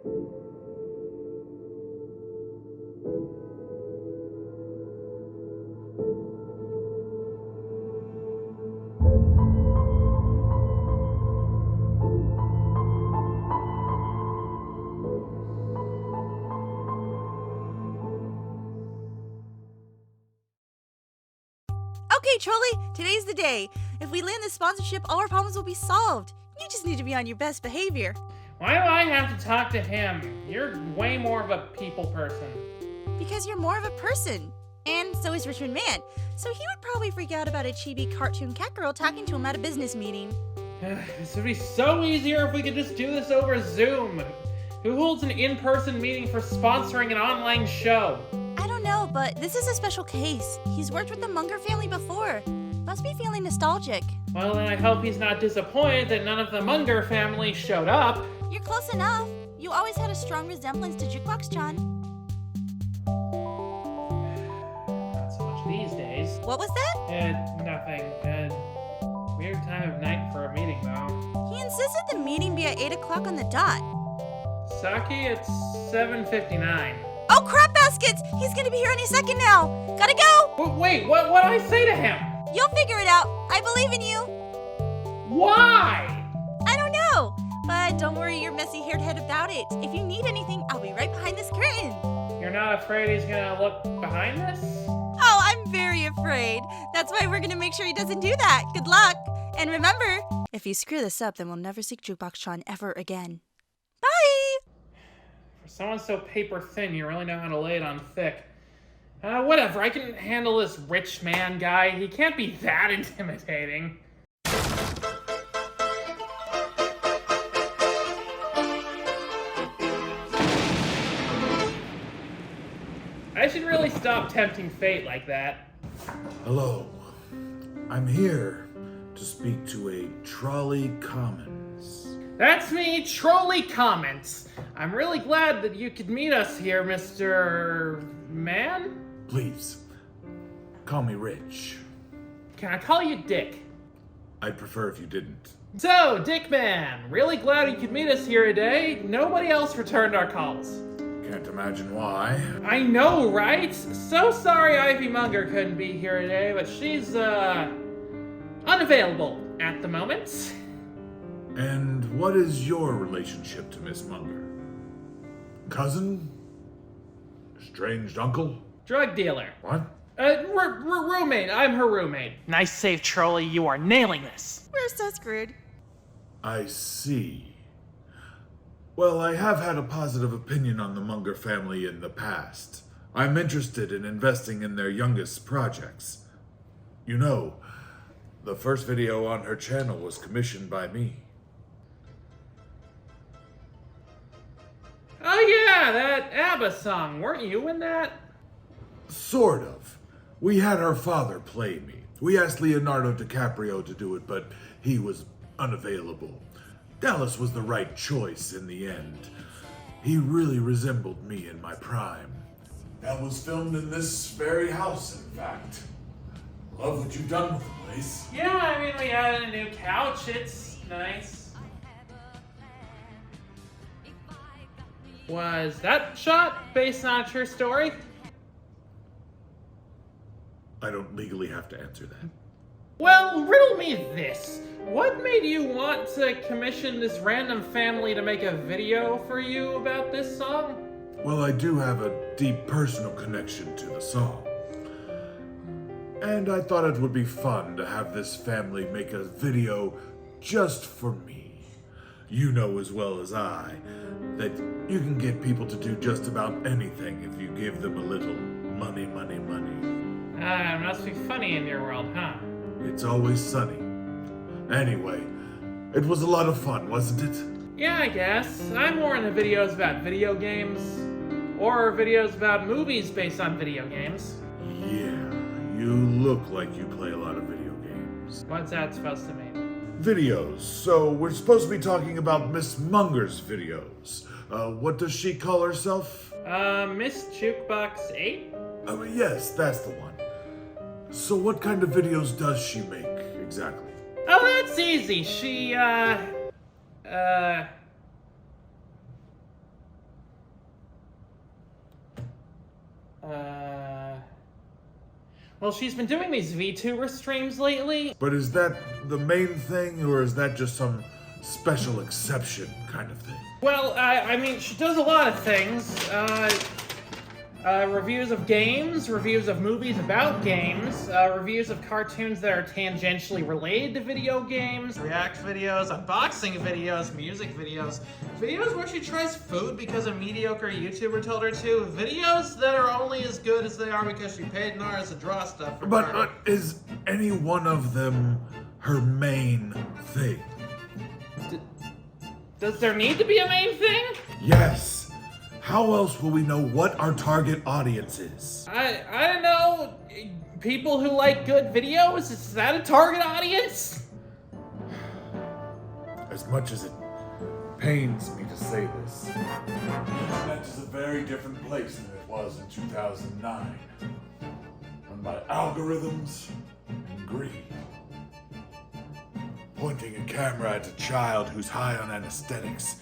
Okay, Trolli, today's the day. If we land this sponsorship, all our problems will be solved. You just need to be on your best behavior. Why do I have to talk to him? You're way more of a people person. Because you're more of a person. And so is Richmond Man. So he would probably freak out about a chibi cartoon cat girl talking to him at a business meeting. This would be so easier if we could just do this over Zoom. Who holds an in-person meeting for sponsoring an online show? I don't know, but this is a special case. He's worked with the Munger family before. Must be feeling nostalgic. Well, then I hope he's not disappointed that none of the Munger family showed up. You're close enough. You always had a strong resemblance to JukeBox-chan. Not so much these days. What was that? Nothing. Weird time of night for a meeting, though. He insisted the meeting be at 8 o'clock on the dot. Saki, it's 7:59. Oh, crap baskets! He's gonna be here any second now. Gotta go! Wait, what did I say to him? You'll figure it out. I believe in you. Why? I don't know. But don't worry your messy-haired head about it. If you need anything, I'll be right behind this curtain. You're not afraid he's gonna look behind this? Oh, I'm very afraid. That's why we're gonna make sure he doesn't do that. Good luck. And remember, if you screw this up, then we'll never see JukeBox-chan ever again. Bye! For someone so paper thin, you really know how to lay it on thick. Whatever, I can handle this rich man guy. He can't be that intimidating. I should really stop tempting fate like that. Hello. I'm here to speak to a Trolli Commons. That's me, Trolli Comments. I'm really glad that you could meet us here, Mr. Man? Please, call me Rich. Can I call you Dick? I'd prefer if you didn't. So, Dick Man, really glad you could meet us here today. Nobody else returned our calls. Can't imagine why. I know, right? So sorry Ivy Munger couldn't be here today, but she's, unavailable at the moment. And what is your relationship to Miss Munger? Cousin? Estranged uncle? Drug dealer. What? Roommate. I'm her roommate. Nice save, Trolli. You are nailing this. We're so screwed. I see. Well, I have had a positive opinion on the Munger family in the past. I'm interested in investing in their youngest projects. You know, the first video on her channel was commissioned by me. Oh yeah, that ABBA song. Weren't you in that? Sort of. We had our father play me. We asked Leonardo DiCaprio to do it, but he was unavailable. Dallas was the right choice in the end. He really resembled me in my prime. That was filmed in this very house, in fact. Love what you've done with the place. Yeah, I mean, we added a new couch. It's nice. Was that shot based on a true story? I don't legally have to answer that. Well, riddle me this. What made you want to commission this random family to make a video for you about this song? Well, I do have a deep personal connection to the song. And I thought it would be fun to have this family make a video just for me. You know as well as I that you can get people to do just about anything if you give them a little money. It must be funny in your world, huh? It's always sunny. Anyway, it was a lot of fun, wasn't it? Yeah, I guess. I'm more into videos about video games. Or videos about movies based on video games. Yeah, you look like you play a lot of video games. What's that supposed to mean? Videos. So we're supposed to be talking about Miss Munger's videos. What does she call herself? Miss JukeBox 8? Yes, that's the one. So what kind of videos does she make, exactly? Oh, that's easy. She, Well, she's been doing these VTuber streams lately. But is that the main thing, or is that just some special exception kind of thing? Well, I mean, she does a lot of things. Reviews of games, reviews of movies about games, reviews of cartoons that are tangentially related to video games, react videos, unboxing videos, music videos, videos where she tries food because a mediocre YouTuber told her to, videos that are only as good as they are because she paid Nars to draw stuff for her. But is any one of them her main thing? Does there need to be a main thing? Yes. How else will we know what our target audience is? I don't know. People who like good videos? Is that a target audience? As much as it pains me to say this, the internet is a very different place than it was in 2009. Run by algorithms and greed. Pointing a camera at a child who's high on anesthetics,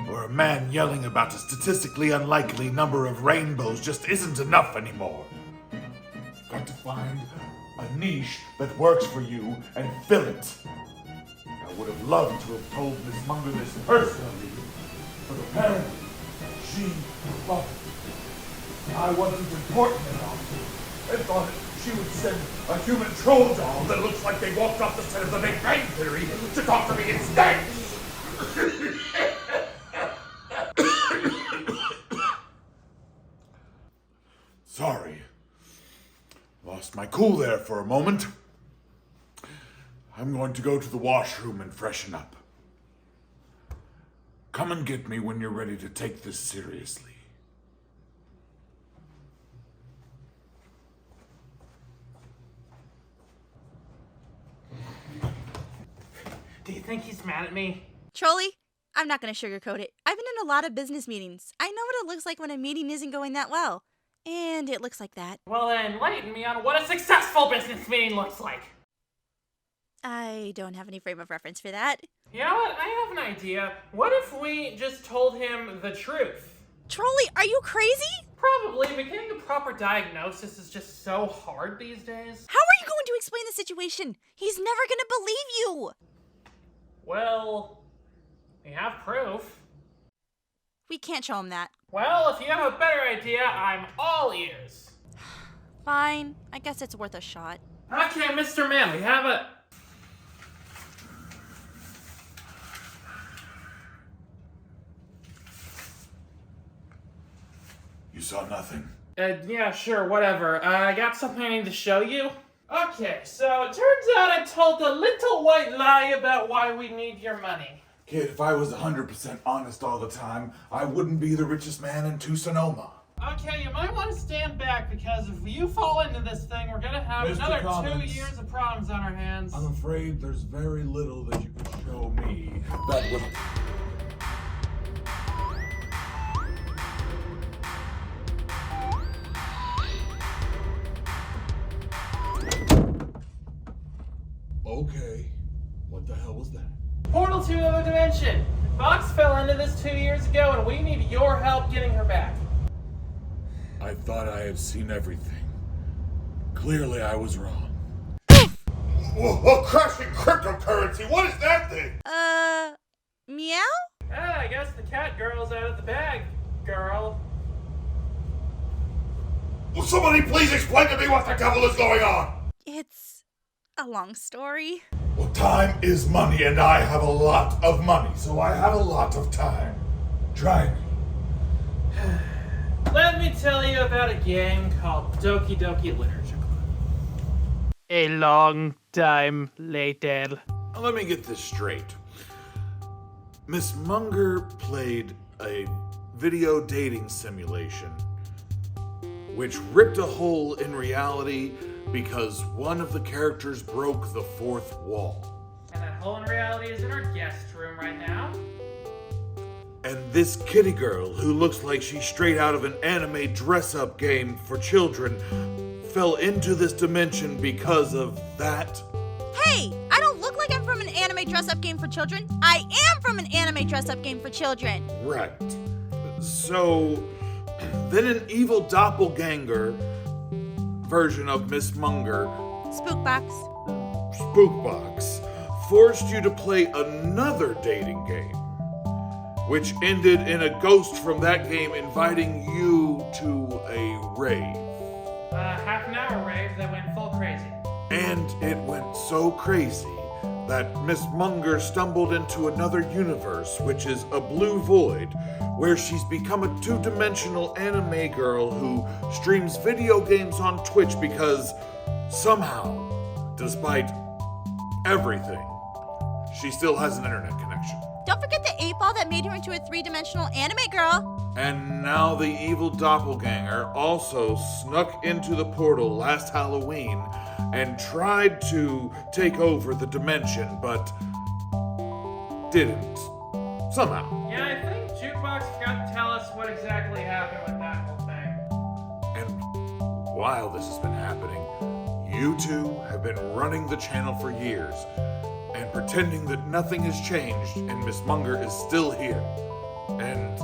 or a man yelling about a statistically unlikely number of rainbows just isn't enough anymore. You've got to find a niche that works for you and fill it. I would have loved to have told Miss Munger this personally, but apparently she thought I wasn't important enough and thought she would send a human troll doll that looks like they walked off the set of The Big Bang Theory to talk to me instead. Sorry. Lost my cool there for a moment. I'm going to go to the washroom and freshen up. Come and get me when you're ready to take this seriously. Do you think he's mad at me? Trolli, I'm not going to sugarcoat it. I've been in a lot of business meetings. I know what it looks like when a meeting isn't going that well. And it looks like that. Well, enlighten me on what a successful business meeting looks like. I don't have any frame of reference for that. You know what? I have an idea. What if we just told him the truth? Trolli, are you crazy? Probably, but getting a proper diagnosis is just so hard these days. How are you going to explain the situation? He's never going to believe you. Well, we have proof. We can't show him that. Well, if you have a better idea, I'm all ears. Fine. I guess it's worth a shot. Okay, Mr. Man, we have a... You saw nothing. Yeah, sure, whatever. I got something I need to show you. Okay, so it turns out I told a little white lie about why we need your money. Kid, if I was 100% honest all the time, I wouldn't be the richest man in Tucson-Oma. Okay, you might want to stand back because if you fall into this thing, we're gonna have Mr. another Collins, 2 years of problems on our hands. I'm afraid there's very little that you can show me that would... Okay, what the hell was that? Portal to another dimension. Fox fell into this 2 years ago, and we need your help getting her back. I thought I had seen everything. Clearly I was wrong. Whoa, crashing cryptocurrency, what is that thing? Meow? Ah, I guess the cat girl's out of the bag, girl. Will somebody please explain to me what the devil is going on? It's a long story. Well, time is money, and I have a lot of money, so I have a lot of time. Try me. Let me tell you about a game called Doki Doki Literature Club. A long time later. Let me get this straight. Miss Munger played a video dating simulation which ripped a hole in reality because one of the characters broke the fourth wall. And that hole in reality is in our guest room right now. And this kitty girl, who looks like she's straight out of an anime dress-up game for children, fell into this dimension because of that. Hey, I don't look like I'm from an anime dress-up game for children. I am from an anime dress-up game for children. Right. So, Then an evil doppelganger version of Miss Munger, Spookbox. JukeBox, forced you to play another dating game, which ended in a ghost from that game inviting you to a rave. Half an hour rave that went full crazy. And it went so crazy that Miss Munger stumbled into another universe, which is a blue void, where she's become a two-dimensional anime girl who streams video games on Twitch because somehow, despite everything, she still has an internet connection. Don't forget the 8-ball that made her into a 3-dimensional anime girl. And now the evil doppelganger also snuck into the portal last Halloween and tried to take over the dimension, but didn't. Somehow. Yeah, I think JukeBox forgot to tell us what exactly happened with that whole thing. And while this has been happening, you two have been running the channel for years and pretending that nothing has changed and Miss Munger is still here. And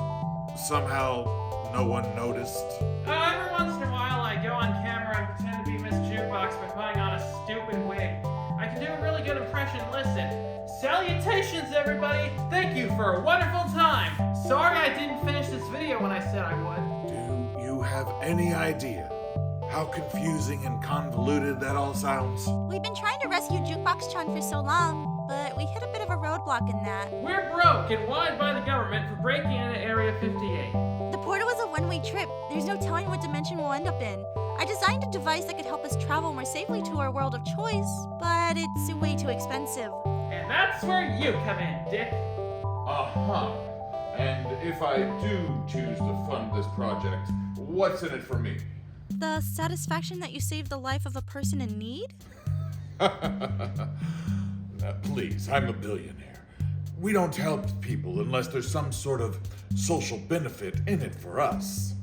somehow no one noticed. Every once in a while I go on camera and pretend to be Miss JukeBox by putting on a stupid wig. I can do a really good impression. Listen. Salutations, everybody! Thank you for a wonderful time! Sorry I didn't finish this video when I said I would. Do you have any idea how confusing and convoluted that all sounds? We've been trying to rescue JukeBox-chan for so long, but we hit a bit of a roadblock in that. We're broke and wanted by the government for breaking into Area 58. The portal was a one-way trip. There's no telling what dimension we'll end up in. I designed a device that could help us travel more safely to our world of choice, but it's way too expensive. And that's where you come in, Dick. Uh-huh. And if I do choose to fund this project, what's in it for me? The satisfaction that you saved the life of a person in need? Please, I'm a billionaire. We don't help people unless there's some sort of social benefit in it for us.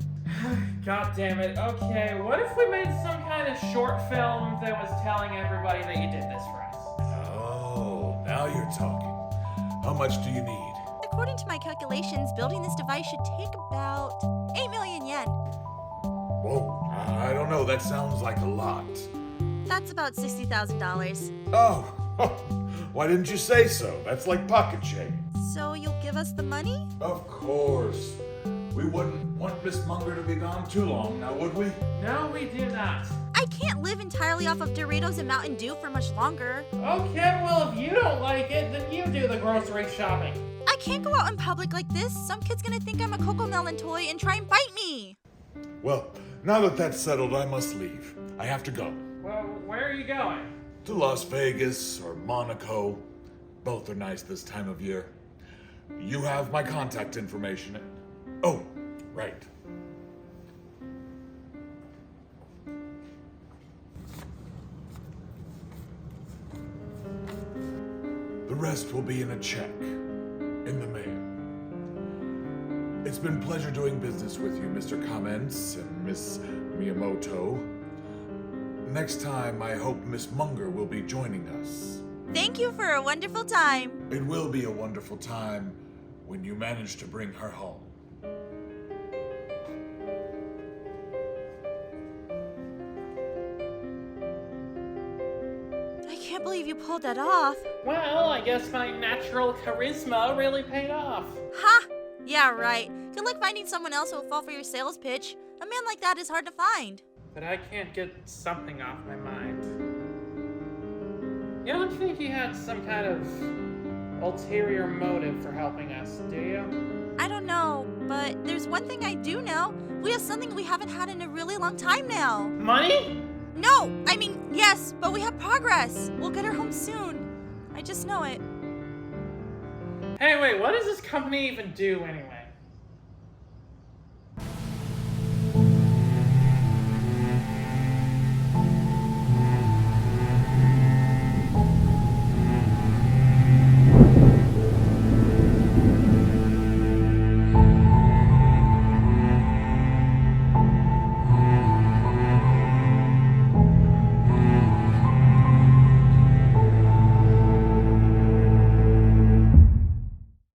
God damn it. Okay, what if we made some kind of short film that was telling everybody that you did this for us? Oh, now you're talking. How much do you need? According to my calculations, building this device should take about 8 million yen. Whoa, I don't know. That sounds like a lot. That's about $60,000. Oh, why didn't you say so? That's like pocket change. So you'll give us the money? Of course. We wouldn't want Miss Munger to be gone too long, now would we? No, we do not. I can't live entirely off of Doritos and Mountain Dew for much longer. Okay, well, if you don't like it, then you do the grocery shopping. I can't go out in public like this. Some kid's gonna think I'm a Cocomelon toy and try and bite me. Well, now that that's settled, I must leave. I have to go. Well, where are you going? To Las Vegas or Monaco. Both are nice this time of year. You have my contact information. Oh, right. The rest will be in a check in the mail. It's been a pleasure doing business with you, Mr. Comments and Miss Miyamoto. Next time, I hope Miss Munger will be joining us. Thank you for a wonderful time. It will be a wonderful time when you manage to bring her home. I can't believe you pulled that off. Well, I guess my natural charisma really paid off. Ha! Yeah, right. Good luck finding someone else who will fall for your sales pitch. A man like that is hard to find. But I can't get something off my mind. You don't think he had some kind of ulterior motive for helping us, do you? I don't know, but there's one thing I do know. We have something we haven't had in a really long time now. Money? No, I mean, yes, but we have progress. We'll get her home soon. I just know it. Hey, wait, what does this company even do anyway?